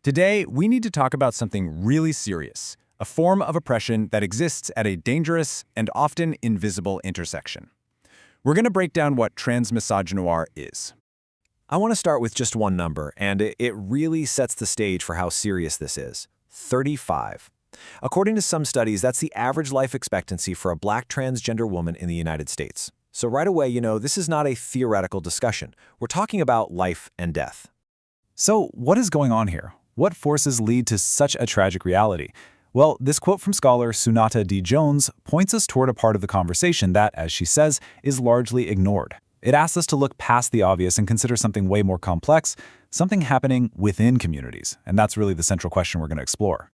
Today, we need to talk about something really serious, a form of oppression that exists at a dangerous and often invisible intersection. We're going to break down what transmisogynoir is. I want to start with just one number, and it really sets the stage for how serious this is. 35. According to some studies, that's the average life expectancy for a black transgender woman in the United States. So right away, this is not a theoretical discussion. We're talking about life and death. So what is going on here? What forces lead to such a tragic reality? Well, this quote from scholar Sunata D. Jones points us toward a part of the conversation that, as she says, is largely ignored. It asks us to look past the obvious and consider something way more complex, something happening within communities. And that's really the central question we're going to explore.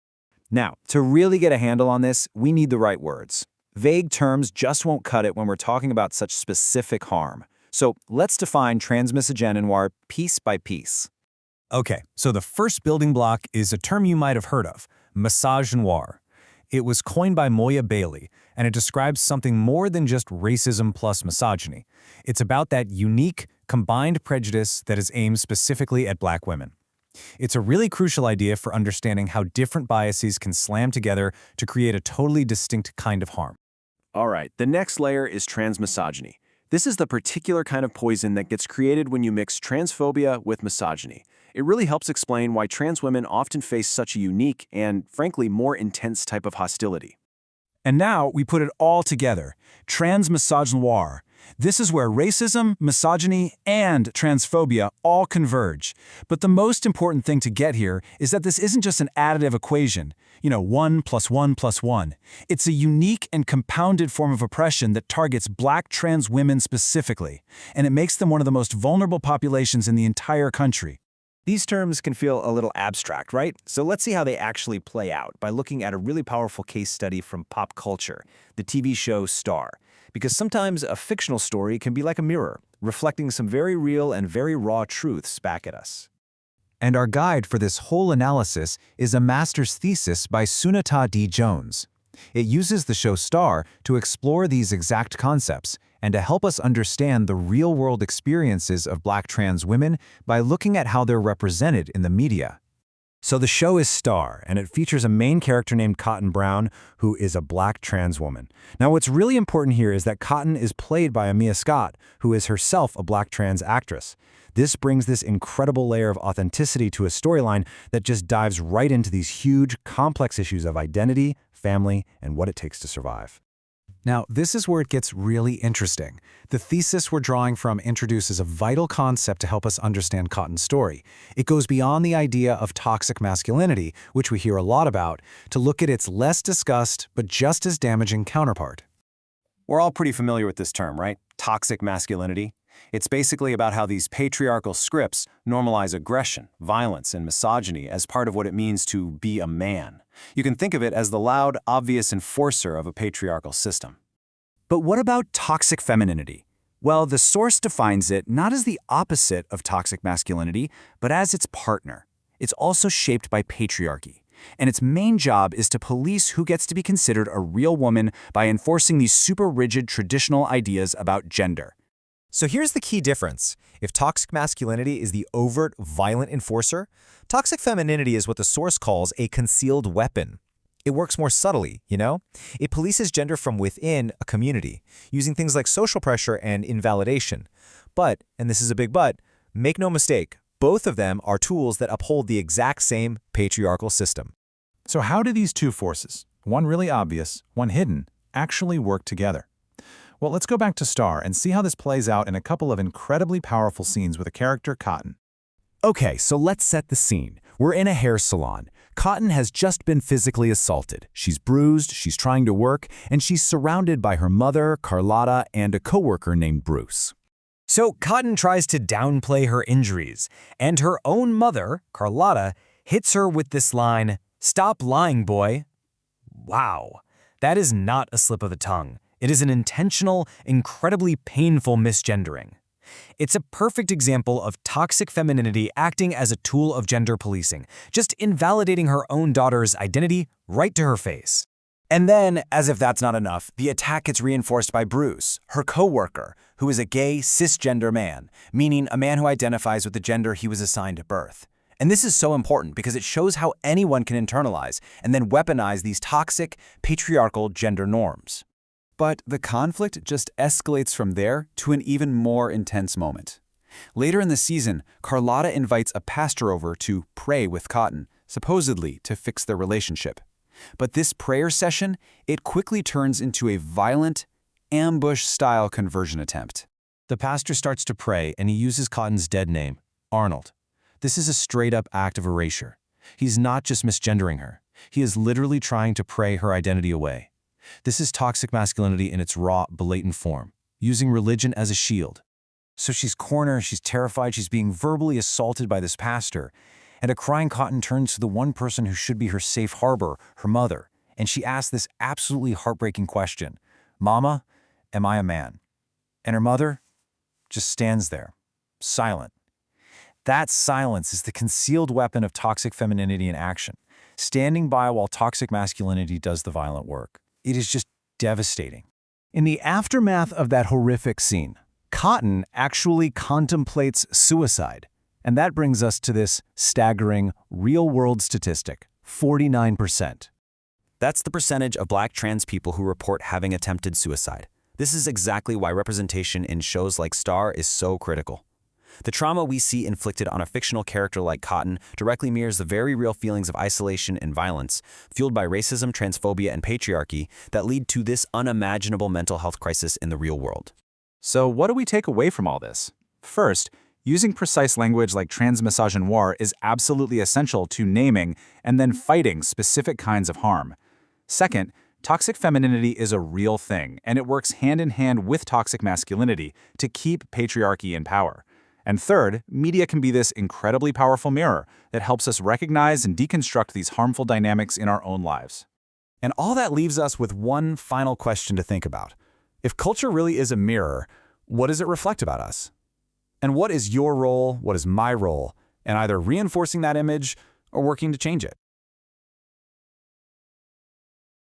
Now, to really get a handle on this, we need the right words. Vague terms just won't cut it when we're talking about such specific harm. So let's define transmisogynoir piece by piece. Okay, so the first building block is a term you might have heard of, misogynoir. It was coined by Moya Bailey, and it describes something more than just racism plus misogyny. It's about that unique, combined prejudice that is aimed specifically at black women. It's a really crucial idea for understanding how different biases can slam together to create a totally distinct kind of harm. All right, the next layer is transmisogyny. This is the particular kind of poison that gets created when you mix transphobia with misogyny. It really helps explain why trans women often face such a unique and, frankly, more intense type of hostility. And now we put it all together, transmisogynoir. This is where racism, misogyny, and transphobia all converge. But the most important thing to get here is that this isn't just an additive equation, 1 + 1 + 1. It's a unique and compounded form of oppression that targets black trans women specifically, and it makes them one of the most vulnerable populations in the entire country. These terms can feel a little abstract, right? So let's see how they actually play out by looking at a really powerful case study from pop culture, the TV show Star. Because sometimes a fictional story can be like a mirror, reflecting some very real and very raw truths back at us. And our guide for this whole analysis is a master's thesis by Sunata D. Jones. It uses the show Star to explore these exact concepts and to help us understand the real-world experiences of black trans women by looking at how they're represented in the media. So the show is Star, and it features a main character named Cotton Brown, who is a black trans woman. Now, what's really important here is that Cotton is played by Amia Scott, who is herself a black trans actress. This brings this incredible layer of authenticity to a storyline that just dives right into these huge, complex issues of identity, family, and what it takes to survive. Now, this is where it gets really interesting. The thesis we're drawing from introduces a vital concept to help us understand Cotton's story. It goes beyond the idea of toxic masculinity, which we hear a lot about, to look at its less discussed but just as damaging counterpart. We're all pretty familiar with this term, right? Toxic masculinity. It's basically about how these patriarchal scripts normalize aggression, violence, and misogyny as part of what it means to be a man. You can think of it as the loud, obvious enforcer of a patriarchal system. But what about toxic femininity? Well, the source defines it not as the opposite of toxic masculinity, but as its partner. It's also shaped by patriarchy. And its main job is to police who gets to be considered a real woman by enforcing these super rigid traditional ideas about gender. So here's the key difference. If toxic masculinity is the overt, violent enforcer, toxic femininity is what the source calls a concealed weapon. It works more subtly, It polices gender from within a community, using things like social pressure and invalidation. But, and this is a big but, make no mistake, both of them are tools that uphold the exact same patriarchal system. So how do these two forces, one really obvious, one hidden, actually work together? Well, let's go back to Star and see how this plays out in a couple of incredibly powerful scenes with a character, Cotton. Okay, so let's set the scene. We're in a hair salon. Cotton has just been physically assaulted. She's bruised, she's trying to work, and she's surrounded by her mother, Carlotta, and a coworker named Bruce. So Cotton tries to downplay her injuries, and her own mother, Carlotta, hits her with this line, "Stop lying, boy." Wow, that is not a slip of the tongue. It is an intentional, incredibly painful misgendering. It's a perfect example of toxic femininity acting as a tool of gender policing, just invalidating her own daughter's identity right to her face. And then, as if that's not enough, the attack gets reinforced by Bruce, her co-worker, who is a gay, cisgender man, meaning a man who identifies with the gender he was assigned at birth. And this is so important because it shows how anyone can internalize and then weaponize these toxic, patriarchal gender norms. But the conflict just escalates from there to an even more intense moment. Later in the season, Carlotta invites a pastor over to pray with Cotton, supposedly to fix their relationship. But this prayer session, it quickly turns into a violent, ambush-style conversion attempt. The pastor starts to pray and he uses Cotton's dead name, Arnold. This is a straight-up act of erasure. He's not just misgendering her. He is literally trying to pray her identity away. This is toxic masculinity in its raw, blatant form, using religion as a shield. So she's cornered, she's terrified, she's being verbally assaulted by this pastor. And a crying Cotton turns to the one person who should be her safe harbor, her mother, and she asks this absolutely heartbreaking question, "Mama, am I a man?" And her mother just stands there, silent. That silence is the concealed weapon of toxic femininity in action, standing by while toxic masculinity does the violent work. It is just devastating. In the aftermath of that horrific scene, Cotton actually contemplates suicide. And that brings us to this staggering, real-world statistic, 49%. That's the percentage of Black trans people who report having attempted suicide. This is exactly why representation in shows like Star is so critical. The trauma we see inflicted on a fictional character like Cotton directly mirrors the very real feelings of isolation and violence, fueled by racism, transphobia, and patriarchy that lead to this unimaginable mental health crisis in the real world. So what do we take away from all this? First, using precise language like transmisogynoir is absolutely essential to naming and then fighting specific kinds of harm. Second, toxic femininity is a real thing, and it works hand in hand with toxic masculinity to keep patriarchy in power. And third, media can be this incredibly powerful mirror that helps us recognize and deconstruct these harmful dynamics in our own lives. And all that leaves us with one final question to think about. If culture really is a mirror, what does it reflect about us? And what is your role, what is my role, in either reinforcing that image or working to change it?